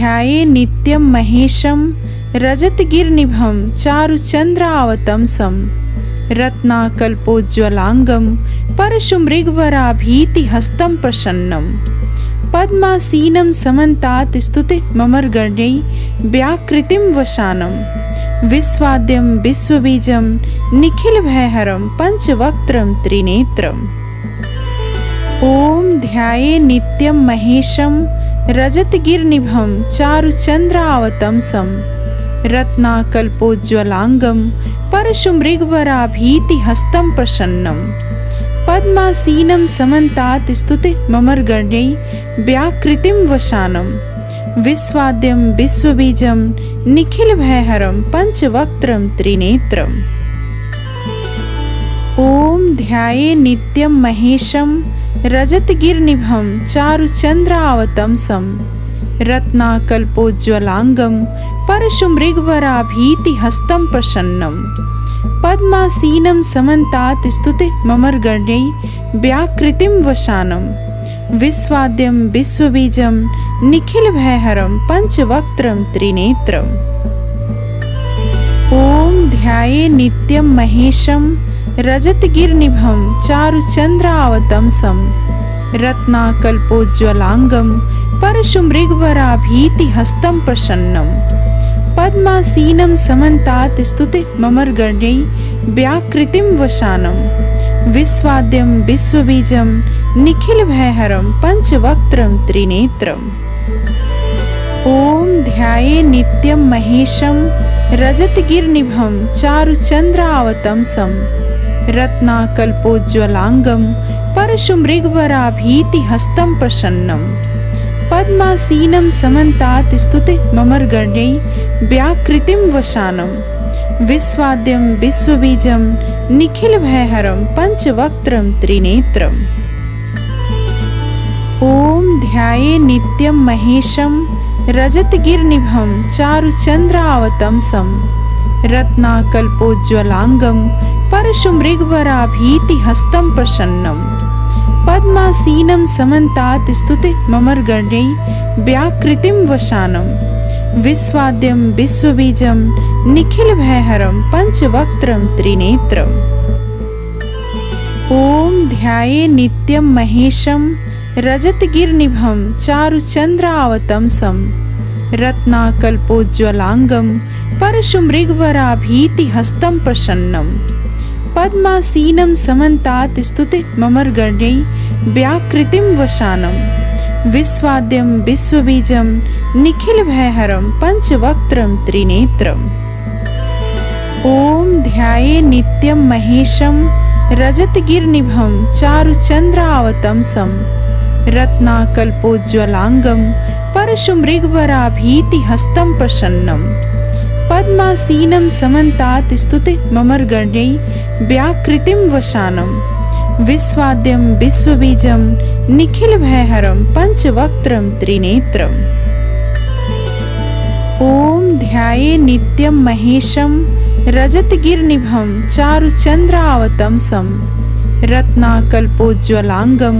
ध्याये नित्यं महेशं रजतगिरिनिभं चारुचन्द्रावतंसं रत्नाकल्पोज्ज्वलांगं परशुमृगवराभीतिहस्तं प्रसन्नं पद्मासीनं समन्तात् स्तुतिममरगणैः व्याकृतिं वसानं विश्वाद्यं विश्वबीजं निखिलभयहरं पंचवक्त्रं त्रिनेत्रम्। ॐ ध्याये नित्यं महेशं रजतगिरिनिभं चारुचन्द्रावतंसं रत्नाकल्पोज्ज्वलांगं परशुमृगवराभीतिहस्तं प्रसन्नं पद्मासीनं समन्तात् स्तुतिममरगणैः व्याकृतिं वसानं विश्वाद्यं विश्वबीजं निखिलभयहरं पंचवक्त्रं त्रिनेत्रम्। ॐ ध्याये नित्यं महेशं रजतगिरिनिभं चारुचन्द्रावतंसं रत्नाकल्पोज्ज्वलांगं परशुमृगवराभीतिहस्तं प्रसन्नं पद्मासीनं समन्तात् स्तुतिममरगणैः व्याकृतिं वसानं विश्वाद्यं विश्वबीजं निखिलभयहरं पंचवक्त्रं त्रिनेत्रम्। ॐ ध्याये नित्यं महेशं रजतगिरिनिभं चारुचन्द्रावतंसं रत्नाकल्पोज्ज्वलांगं परशुमृगवराभीतिहस्तं प्रसन्नं पद्मासीनं समन्तात् स्तुतिममरगणैः व्याकृतिं वसानं विश्वाद्यं विश्वबीजं निखिलभयहरं पंचवक्त्रं त्रिनेत्रम्। ॐ ध्याये नित्यं महेशं रजतगिरिनिभं चारुचन्द्रावतंसं रत्नाकल्पोज्ज्वलांगं परशुमृगवराभीतिहस्तं प्रसन्नं पद्मासीनं समन्तात् स्तुतिममरगणैः व्याकृतिं वसानं विश्वाद्यं विश्वबीजं निखिलभयहरं पंचवक्त्रं त्रिनेत्रम्। ॐ ध्याये नित्यं महेशं रजतगिरिनिभं चारुचन्द्रावतंसं रत्नाकल्पोज्ज्वलांगं परशुमृगवराभीतिहस्तं प्रसन्नं पद्मासीनं समन्तात् स्तुतिममरगणैः व्याकृतिं वसानं विश्वाद्यं विश्वबीजं निखिलभयहरं पंचवक्त्रं त्रिनेत्रम्। ॐ ध्याये नित्यं महेशं रजतगिरिनिभं चारुचन्द्रावतंसं रत्नाकल्पोज्ज्वलांगं परशुमृगवराभीतिहस्तं प्रसन्नं पद्मासीनं समन्तात् स्तुतिममरगणैः व्याकृतिं वसानं विश्वाद्यं विश्वबीजं निखिलभयहरं पंचवक्त्रं त्रिनेत्रम्। ॐ ध्याये नित्यं महेशं रजतगिरिनिभं चारुचन्द्रावतंसं रत्नाकल्पोज्ज्वलांगं परशुमृगवराभीतिहस्तं प्रसन्नं पद्मासीनं समन्तात् स्तुतिममरगणैः व्याकृतिं वसानं विश्वाद्यं विश्वबीजं निखिलभयहरं पंचवक्त्रं त्रिनेत्रम्। ॐ ध्याये नित्यं महेशं रजतगिरिनिभं चारुचन्द्रावतंसं रत्नाकल्पोज्ज्वलांगं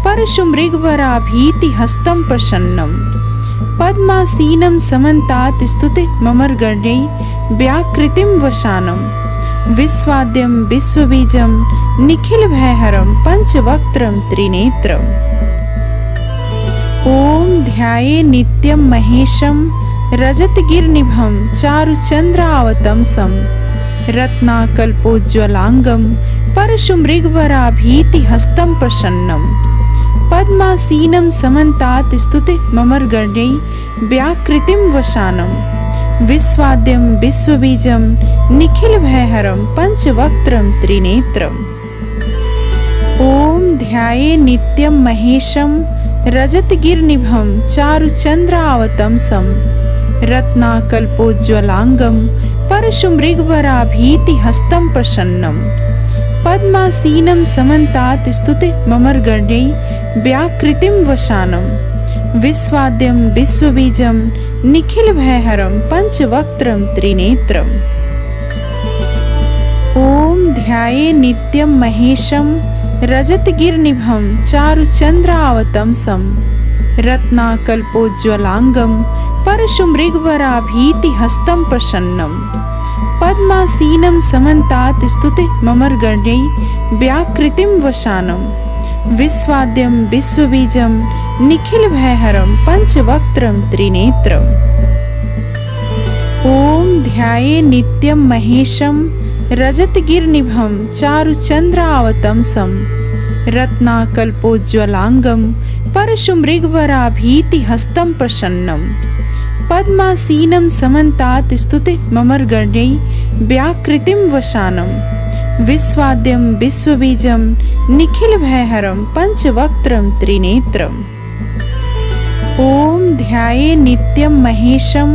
परशुमृगवराभीतिहस्तं प्रसन्नं पद्मासीनं समन्तात् स्तुतिममरगणैः व्याकृतिं वसानं विश्वाद्यं विश्वबीजं निखिलभयहरं पंचवक्त्रं त्रिनेत्रम्। ॐ ध्याये नित्यं महेशं रजतगिरिनिभं चारुचन्द्रावतंसं रत्नाकल्पोज्ज्वलांगं परशुमृगवराभीतिहस्तं प्रसन्नं पद्मासीनं समन्तात् स्तुतिममरगणैः व्याकृतिं वसानं विश्वाद्यं विश्वबीजं निखिलभयहरं पंचवक्त्रं त्रिनेत्रम्। ॐ ध्याये नित्यं महेशं रजतगिरिनिभं चारुचन्द्रावतंसं रत्नाकल्पोज्ज्वलांगं परशुमृगवराभीतिहस्तं प्रसन्नं पद्मासीनं समन्तात् स्तुतिममरगणैः व्याकृतिं वसानं विश्वाद्यं विश्वबीजं निखिलभयहरं पंचवक्त्रं त्रिनेत्रम्। ॐ ध्याये नित्यं महेशं रजतगिरिनिभं चारुचन्द्रावतंसं रत्नाकल्पोज्ज्वलांगं परशुमृगवराभीतिहस्तं प्रसन्नं पद्मासीनं समन्तात् स्तुतिममर्गण्यै व्याकृतिं वसानं विश्वाद्यं विश्वबीजं निखिलभयहरं पंचवक्त्रं त्रिनेत्रम्। ॐ ध्याये नित्यं महेशं रजतगिरिनिभं चारुचन्द्रावतंसं रत्नाकल्पोज्ज्वलांगं परशुमृगवराभीतिहस्तं प्रसन्नं पद्मासीनं समन्तात् स्तुतिममर्गण्यै व्याकृतिं वसानं विश्वाद्यं विश्वबीजं निखिलभयहरं पंचवक्त्रं त्रिनेत्रम्। ॐ ध्याये नित्यं महेशं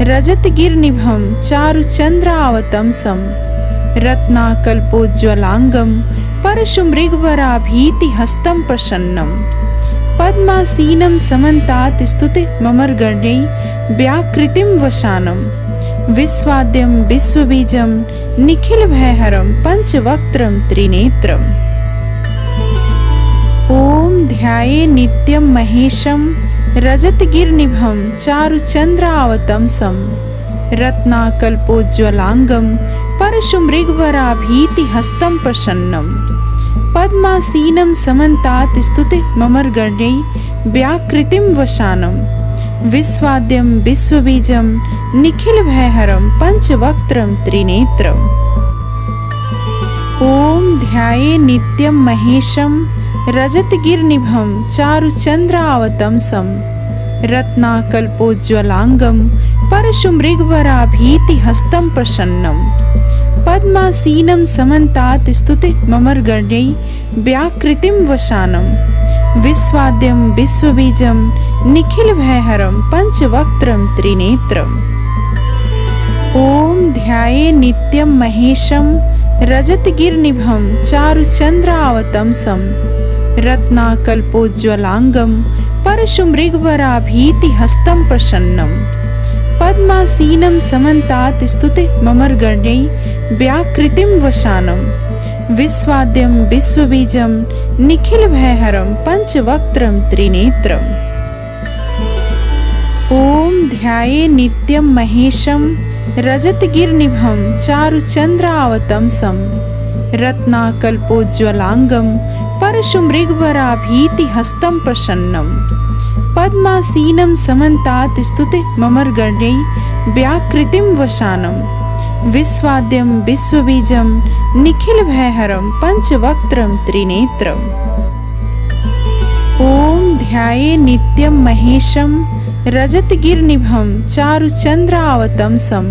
रजतगिरिनिभं चारुचन्द्रावतंसं रत्नाकल्पोज्ज्वलांगं परशुमृगवराभीतिहस्तं प्रसन्नं पद्मासीनं समन्तात् स्तुतिममर्गण्यै व्याकृतिं वसानं विश्वाद्यं विश्वबीजं निखिलभयहरं पंचवक्त्रं त्रिनेत्रम्। ॐ ध्याये नित्यं महेशं रजतगिरिनिभं चारुचन्द्रावतंसं रत्नाकल्पोज्ज्वलांगं परशुमृगवराभीतिहस्तं प्रसन्नं पद्मासीनं समन्तात् स्तुतिममर्गण्यै व्याकृतिं वसानं विश्वाद्यं विश्वबीजं निखिलभयहरं पंचवक्त्रं त्रिनेत्रम्। ॐ ध्याये नित्यं महेशं रजतगिरिनिभं चारुचन्द्रावतंसं रत्नाकल्पोज्ज्वलांगं परशुमृगवराभीतिहस्तं प्रसन्नं पद्मासीनं समन्तात् स्तुतिममर्गण्यै व्याकृतिं वसानं विश्वाद्यं विश्वबीजं निखिलभयहरं पंचवक्त्रं त्रिनेत्रम्। ॐ ध्याये नित्यं महेशं रजतगिरिनिभं चारुचन्द्रावतंसं रत्नाकल्पोज्ज्वलांगं परशुमृगवराभीतिहस्तं प्रसन्नं पद्मासीनं समन्तात् स्तुतिममर्गण्यै व्याकृतिं वसानं विश्वाद्यं विश्वबीजं निखिलभयहरं पंचवक्त्रं त्रिनेत्रम्। ॐ ध्याये नित्यं महेशं रजतगिरिनिभं चारुचन्द्रावतंसं रत्नाकल्पोज्ज्वलांगं परशुमृगवराभीतिहस्तं प्रसन्नं पद्मासीनं समन्तात् स्तुतिममर्गण्यै व्याकृतिं वसानं विश्वाद्यं विश्वबीजं निखिलभयहरं पंचवक्त्रं त्रिनेत्रम्। ॐ ध्याये नित्यं महेशं रजतगिरिनिभं चारुचन्द्रावतंसं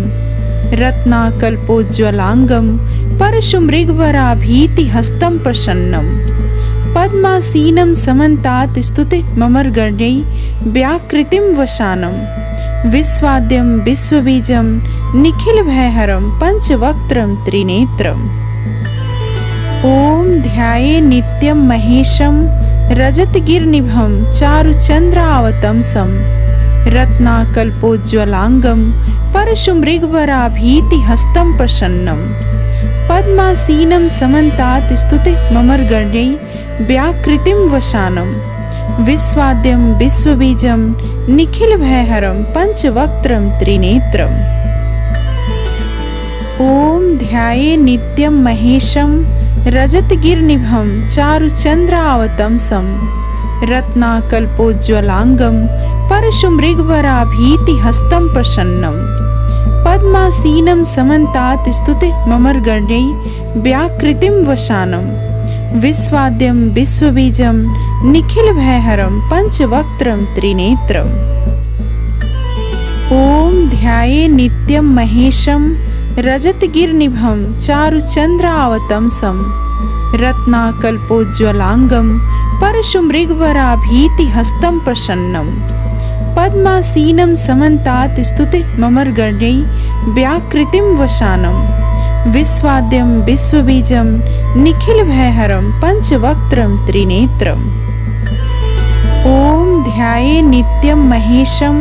रत्नाकल्पोज्ज्वलांगं परशुमृगवराभीतिहस्तं प्रसन्नं पद्मासीनं समन्तात् स्तुतिममर्गण्यै व्याकृतिं वसानं विश्वाद्यं विश्वबीजं निखिलभयहरं पंचवक्त्रं त्रिनेत्रम्। ॐ ध्याये नित्यं महेशं रजतगिरिनिभं चारुचन्द्रावतंसं रत्नाकल्पोज्ज्वलांगं परशुमृगवराभीतिहस्तं प्रसन्नं पद्मासीनं समन्तात् स्तुतिममर्गण्यै व्याकृतिं वसानं विश्वाद्यं विश्वबीजं निखिलभयहरं पंचवक्त्रं त्रिनेत्रम्। ॐ ध्याये नित्यं महेशं रजतगिरिनिभं चारुचन्द्रावतंसं रत्नाकल्पोज्ज्वलांगं परशुमृगवराभीतिहस्तं प्रसन्नं पद्मासीनं समन्तात् स्तुतिममर्गण्यै व्याकृतिं वसानं विश्वाद्यं विश्वबीजं निखिलभयहरं पंचवक्त्रं त्रिनेत्रम्। ॐ ध्याये नित्यं महेशं रजतगिरिनिभं चारुचन्द्रावतंसं रत्नाकल्पोज्ज्वलांगं परशुमृगवराभीतिहस्तं प्रसन्नं पद्मासीनं समन्तात् स्तुतिममर्गण्यै व्याकृतिं वसानं विश्वाद्यं विश्वबीजं निखिलभयहरं पंचवक्त्रं त्रिनेत्रम्। ॐ ध्याये नित्यं महेशं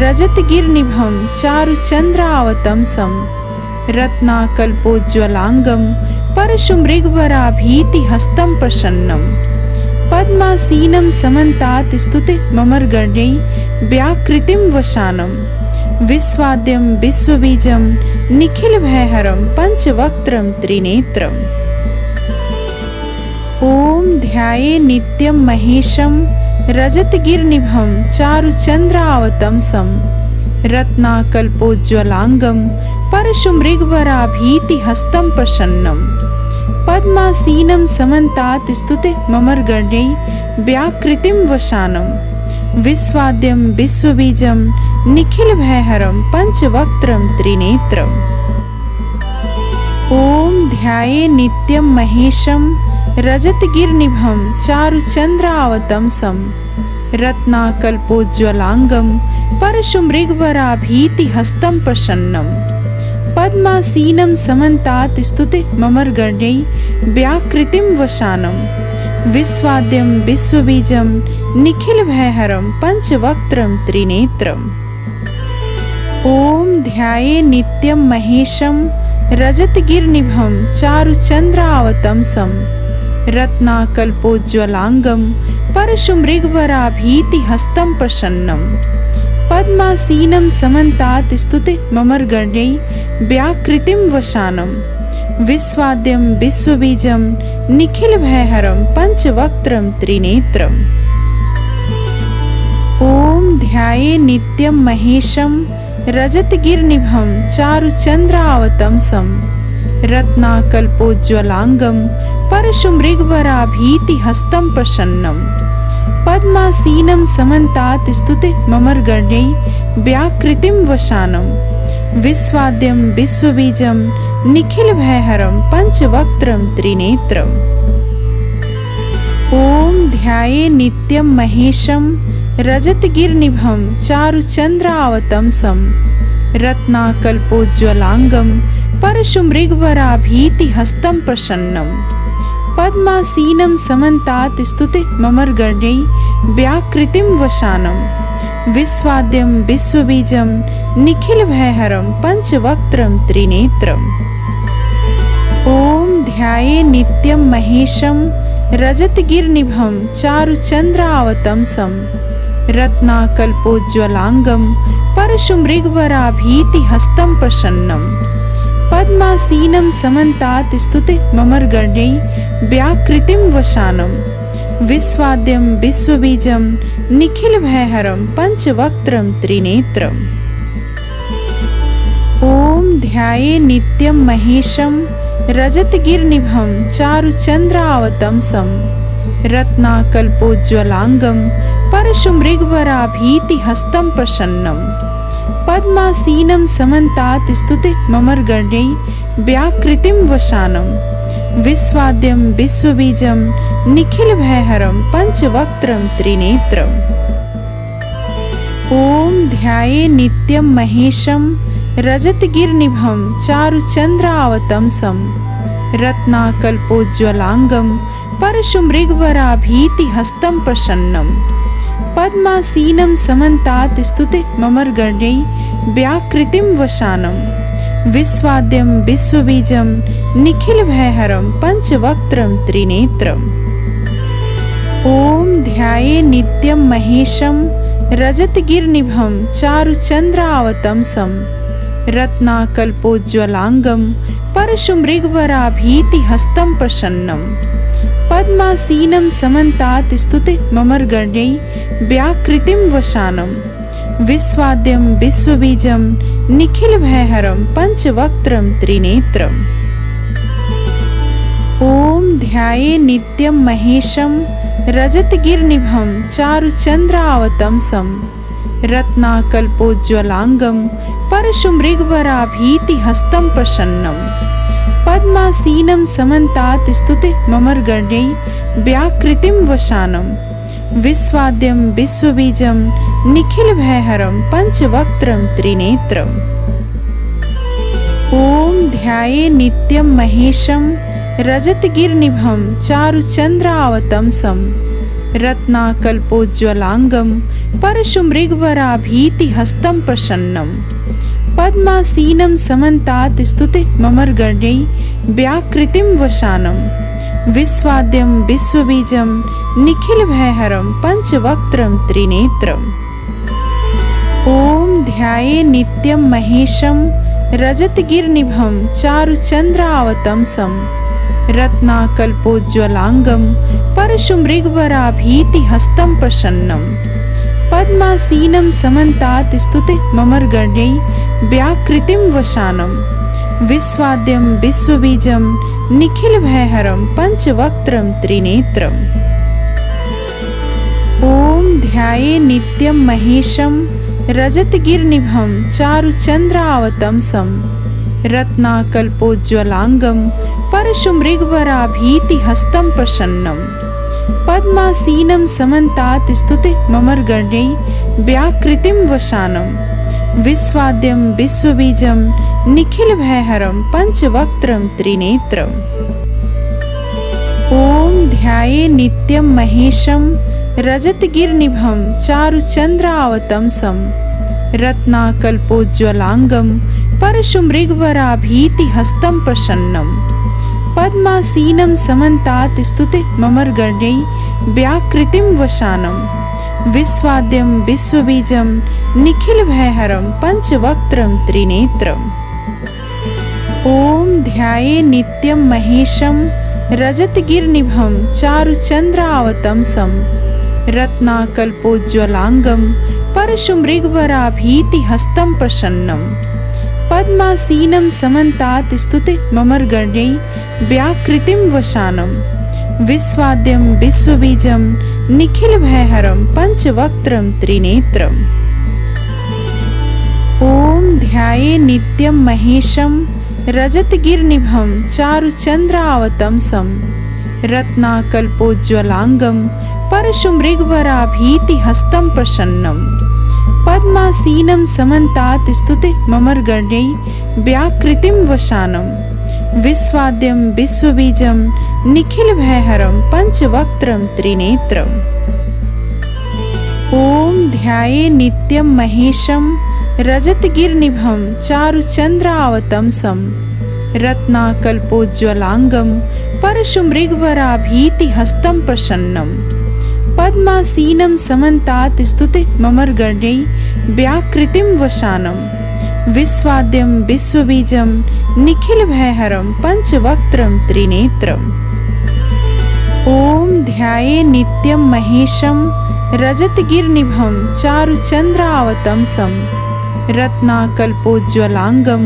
रजतगिरिनिभं चारुचन्द्रावतंसं रत्नाकल्पोज्ज्वलांगं परशुमृगवराभीतिहस्तं प्रसन्नं पद्मासीनं समन्तात् स्तुतिममर्गण्यै व्याकृतिं वशानं विश्वाद्यं विश्वबीजं निखिलभयहरं पंचवक्त्रं त्रिनेत्रम्। ॐ ध्याये नित्यं महेशं रजतगिरिनिभं चारुचन्द्रावतंसं रत्नाकल्पोज्ज्वलांगं परशुमृगवराभीतिहस्तं प्रसन्नं पद्मासीनं समन्तात् स्तुतिममरगणैः व्याकृतिं वशानं विश्वाद्यं विश्वबीजं निखिलभयहरं पंचवक्त्रं त्रिनेत्रम्। ॐ ध्याये नित्यं महेशं रजतगिरिनिभं चारुचन्द्रावतंसं रत्नाकल्पोज्ज्वलांगं परशुमृगवराभीतिहस्तं प्रसन्नं पद्मासीनं समन्तात् स्तुतिममरगणैः व्याकृतिं वशानं विश्वाद्यं विश्वबीजं निखिलभयहरं पंचवक्त्रं त्रिनेत्रम्। ॐ ध्याये नित्यं महेशं रजतगिरिनिभं चारुचन्द्रावतंसं रत्नाकल्पोज्ज्वलांगं परशुमृगवराभीतिहस्तं प्रसन्नं पद्मासीनं समन्तात् स्तुतिममरगणैः व्याकृतिं वशानं विश्वाद्यं विश्वबीजं निखिलभयहरं पंचवक्त्रं त्रिनेत्रम्। ॐ ध्याये नित्यं महेशं रजतगिरिनिभं चारुचन्द्रावतंसं रत्नाकल्पोज्ज्वलांगं परशुमृगवराभीतिहस्तं प्रसन्नं पद्मासीनं समन्तात् स्तुतिममरगणैः व्याकृतिं वशानं विश्वाद्यं विश्वबीजं निखिलभयहरं पंचवक्त्रं त्रिनेत्रम्। ॐ ध्याये नित्यं महेशं रजतगिरिनिभं चारुचन्द्रावतंसं रत्नाकल्पोज्ज्वलांगं परशुमृगवराभीतिहस्तं प्रसन्नं पद्मासीनं समन्तात् स्तुतिममरगणैः व्याकृतिं वशानं विश्वाद्यं विश्वबीजं निखिलभयहरं पंचवक्त्रं त्रिनेत्रम्। ॐ ध्याये नित्यं महेशं रजतगिरिनिभं चारुचन्द्रावतंसं रत्नाकल्पोज्ज्वलांगं परशुमृगवराभीतिहस्तं प्रसन्नं पद्मासीनं समन्तात् स्तुतिममरगणैः व्याकृतिं वशानं विश्वाद्यं विश्वबीजं निखिलभयहरं पंचवक्त्रं त्रिनेत्रम्। ॐ ध्याये नित्यं महेशं रजतगिरिनिभं चारुचन्द्रावतंसं रत्नाकल्पोज्ज्वलांगं परशुमृगवराभीतिहस्तं प्रसन्नं पद्मासीनं समन्तात् स्तुतिममरगणैः व्याकृतिं वशानं विश्वाद्यं विश्वबीजं निखिलभयहरं पंचवक्त्रं त्रिनेत्रम्। ॐ ध्याये नित्यं महेशं रजतगिरिनिभं चारुचन्द्रावतंसं रत्नाकल्पोज्ज्वलांगं परशुमृगवराभीतिहस्तं प्रसन्नं पद्मासीनं समन्तात् स्तुतिममरगणैः व्याकृतिं वशानं विश्वाद्यं विश्वबीजं निखिलभयहरं पंचवक्त्रं त्रिनेत्रम्। ॐ ध्याये नित्यं महेशं रजतगिरिनिभं चारुचन्द्रावतंसं रत्नाकल्पोज्ज्वलांगं परशुमृगवराभीतिहस्तं प्रसन्नं पद्मासीनं समन्तात् स्तुतिममरगणैः व्याकृतिं वशानं विश्वाद्यं विश्वबीजं निखिलभयहरं पंचवक्त्रं त्रिनेत्रम्। ॐ ध्याये नित्यं महेशं रजतगिरिनिभं चारुचन्द्रावतंसं रत्नाकल्पोज्ज्वलांगं परशुमृगवराभीतिहस्तं प्रसन्नं पद्मासीनं समन्तात् स्तुतिममरगणैः व्याकृतिं वशानं विश्वाद्यं विश्वबीजं निखिलभयहरं पंचवक्त्रं त्रिनेत्रम्। ॐ ध्याये नित्यं महेशं रजतगिरिनिभं चारुचन्द्रावतंसं रत्नाकल्पोज्ज्वलांगं परशुमृगवराभीतिहस्तं प्रसन्नं पद्मासीनं समन्तात् स्तुतिममरगणैः व्याकृतिं वशानं विश्वाद्यं विश्वबीजं निखिलभयहरं पंचवक्त्रं त्रिनेत्रम्। ध्याये नित्यं महेशं रजतगिरिनिभं चारुचन्द्रावतंसं रत्नाकल्पोज्ज्वलांगं परशुमृगवराभीतिहस्तं प्रसन्नं पद्मासीनं समन्तात् स्तुतिममरगण्यै व्याकृतिं वसानं विश्वाद्यं विश्वबीजं निखिलभयहरं पंचवक्त्रं त्रिनेत्रम्। ॐ ध्याये नित्यं महेशं रजतगिरिनिभं चारुचन्द्रावतंसं रत्नाकल्पोज्ज्वलांगं परशुमृगवराभीतिहस्तं प्रसन्नं पद्मासीनं समन्तात् स्तुतिममरगण्यै व्याकृतिं वसानं विश्वाद्यं विश्वबीजं निखिलभयहरं पंचवक्त्रं त्रिनेत्रम्। ॐ ध्याये नित्यं महेशं रजतगिरिनिभं चारुचन्द्रावतंसं रत्नाकल्पोज्ज्वलांगं परशुमृगवराभीतिहस्तं प्रसन्नं पद्मासीनं समन्तात् स्तुतिममरगण्यै व्याकृतिं वसानं विश्वाद्यं विश्वबीजं निखिलभयहरं पंचवक्त्रं त्रिनेत्रम्। ॐ ध्याये नित्यं महेशं रजतगिरिनिभं चारुचन्द्रावतंसं रत्नाकल्पोज्ज्वलांगं परशुमृगवराभीतिहस्तं प्रसन्नं पद्मासीनं समन्तात् स्तुतिममरगण्यै व्याकृतिं वसानं विश्वाद्यं विश्वबीजं निखिलभयहरं पंचवक्त्रं त्रिनेत्रम्। ॐ ध्याये नित्यं महेशं रजतगिरिनिभं चारुचन्द्रावतंसं रत्नाकल्पोज्ज्वलांगं परशुमृगवराभीतिहस्तं प्रसन्नं पद्मासीनं समन्तात् स्तुतिममरगण्यै व्याकृतिं वसानं विश्वाद्यं विश्वबीजं निखिलभयहरं पंचवक्त्रं त्रिनेत्रम्। ॐ ध्याये नित्यं महेशं रजतगिरिनिभं चारुचन्द्रावतंसं रत्नाकल्पोज्ज्वलांगं परशुमृगवराभीतिहस्तं प्रसन्नं पद्मासीनं समन्तात् स्तुतिममरगण्यै व्याकृतिं वसानं विश्वाद्यं विश्वबीजं निखिलभयहरं पंचवक्त्रं त्रिनेत्रम्। ॐ ध्याये नित्यं महेशं रजतगिरिनिभं चारुचन्द्रावतंसं रत्नाकल्पोज्ज्वलांगं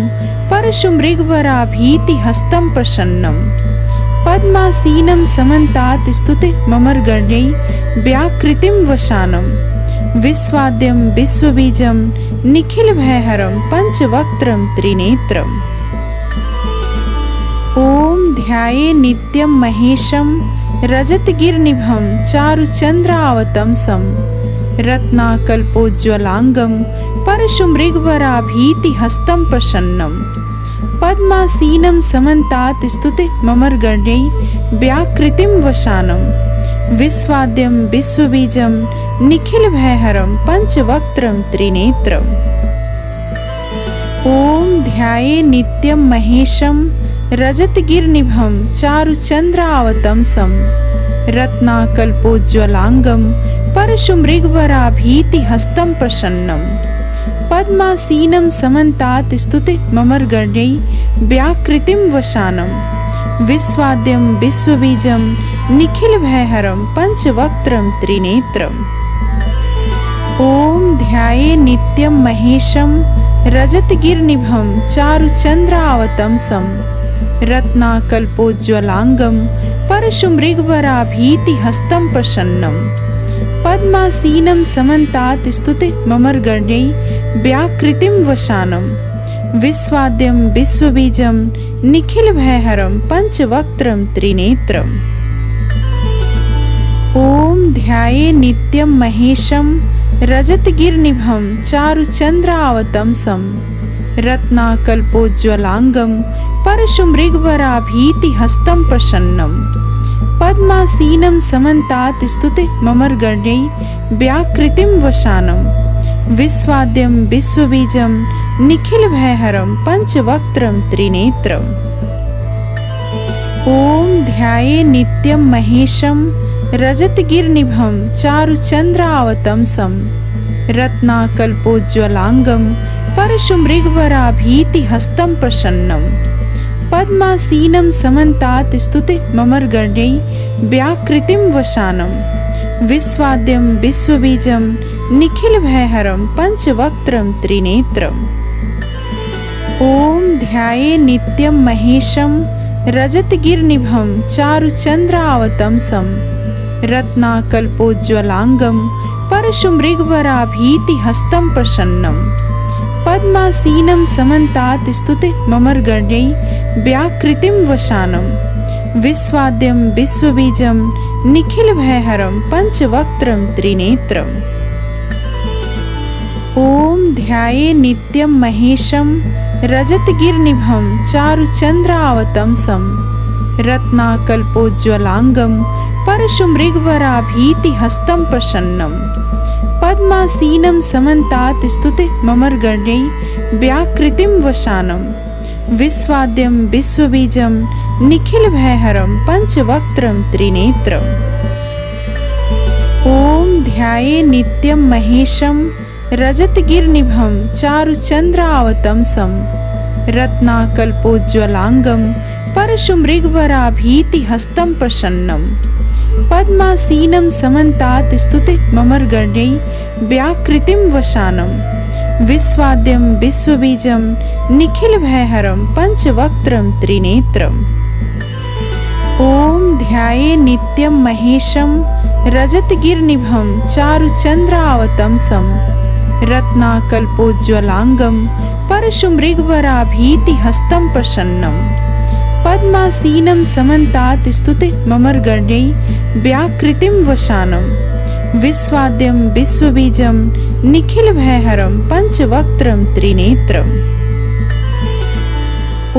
परशुमृगवराभीतिहस्तं प्रसन्नं पद्मासीनं समन्तात् स्तुतिममरगण्यै व्याकृतिं वसानं विश्वाद्यं विश्वबीजं निखिलभयहरं पंचवक्त्रं त्रिनेत्रम्। ॐ ध्याये नित्यं महेशं रजतगिरिनिभं चारुचन्द्रावतंसं रत्नाकल्पोज्ज्वलांगं परशुमृगवराभीतिहस्तं प्रसन्नं पद्मासीनं समन्तात् स्तुतिममरगण्यै व्याकृतिं वसानं विश्वाद्यं विश्वबीजं निखिलभयहरं पंचवक्त्रं त्रिनेत्रम्। ॐ ध्याये नित्यं महेशं रजतगिरिनिभं चारुचन्द्रावतंसं रत्नाकल्पोज्ज्वलांगं परशुमृगवराभीतिहस्तं प्रसन्नं पद्मासीनं समन्तात् स्तुतिममरगण्यै व्याकृतिं वसानं विश्वाद्यं विश्वबीजं निखिलभयहरं पंचवक्त्रं त्रिनेत्रम्। ॐ ध्याये नित्यं महेशं रजतगिरिनिभं चारुचन्द्रावतंसं रत्नाकल्पोज्ज्वलांगं परशुमृगवराभीतिहस्तं प्रसन्नं पद्मासीनं समन्तात् स्तुतिममरगण्यै व्याकृतिं वसानं विश्वाद्यं विश्वबीजं निखिलभयहरं पंचवक्त्रं त्रिनेत्रम्। ॐ ध्याये नित्यं महेशं रजतगिरिनिभं चारुचन्द्रावतंसं रत्नाकल्पोज्ज्वलांगं परशुमृगवराभीतिहस्तं प्रसन्नं पद्मासीनं समन्तात् स्तुतिममरगण्यै व्याकृतिं वसानं विश्वाद्यं विश्वबीजं निखिलभयहरं पंचवक्त्रं त्रिनेत्रम्। ॐ ध्याये नित्यं महेशं रजतगिरिनिभं चारुचन्द्रावतंसं रत्नाकल्पोज्ज्वलांगं परशुमृगवराभीतिहस्तं प्रसन्नं पद्मासीनं समन्तात् स्तुतिममरगण्यै व्याकृतिं वसानं विश्वाद्यं विश्वबीजं निखिलभयहरं पंचवक्त्रं त्रिनेत्रम्। ॐ ध्याये नित्यं महेशं रजतगिरिनिभं चारुचन्द्रावतंसं रत्नाकल्पोज्ज्वलांगं परशुमृगवराभीतिहस्तं प्रसन्नं पद्मासीनं समन्तात् स्तुतिममरगण्यै व्याकृतिं वसानं विश्वाद्यं विश्वबीजं निखिलभयहरं पंचवक्त्रं त्रिनेत्रम्। ॐ ध्याये नित्यं महेशं रजतगिरिनिभं चारुचन्द्रावतंसं रत्नाकल्पोज्ज्वलांगं परशुमृगवराभीतिहस्तं प्रसन्नं पद्मासीनं समन्तात् स्तुतिममरगण्यै व्याकृतिं वसानं विश्वाद्यं विश्वबीजं निखिलभयहरं पंचवक्त्रं त्रिनेत्रम्। ॐ ध्याये नित्यं महेशं रजतगिरिनिभं चारुचन्द्रावतंसं रत्नाकल्पोज्ज्वलांगं परशुमृगवराभीतिहस्तं प्रसन्नं पद्मासीनं समन्तात् स्तुतिममरगण्यै व्याकृतिं वसानं विश्वाद्यं विश्वबीजं निखिलभयहरं पंचवक्त्रं त्रिनेत्रम्। ॐ ध्याये नित्यं महेशं रजतगिरिनिभं चारुचन्द्रावतंसं रत्नाकल्पोज्ज्वलांगं परशुमृगवराभीतिहस्तं प्रसन्नं पद्मासीनं समन्तात् स्तुतिममरगण्यै व्याकृतिं वसानं विश्वाद्यं विश्वबीजं निखिलभयहरं पंचवक्त्रं त्रिनेत्रम्। ॐ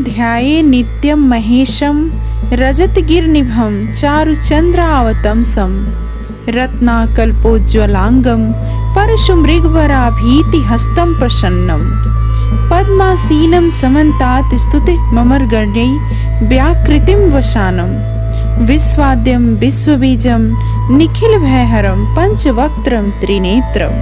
ध्याये नित्यं महेशं रजतगिरिनिभं चारुचन्द्रावतंसं रत्नाकल्पोज्ज्वलांगं परशुमृगवराभीतिहस्तं प्रसन्नं पद्मासीनं समन्तात् स्तुतिममरगण्यै व्याकृतिं वसानं विश्वाद्यं विश्वबीजं निखिलभयहरं पंचवक्त्रं त्रिनेत्रम्।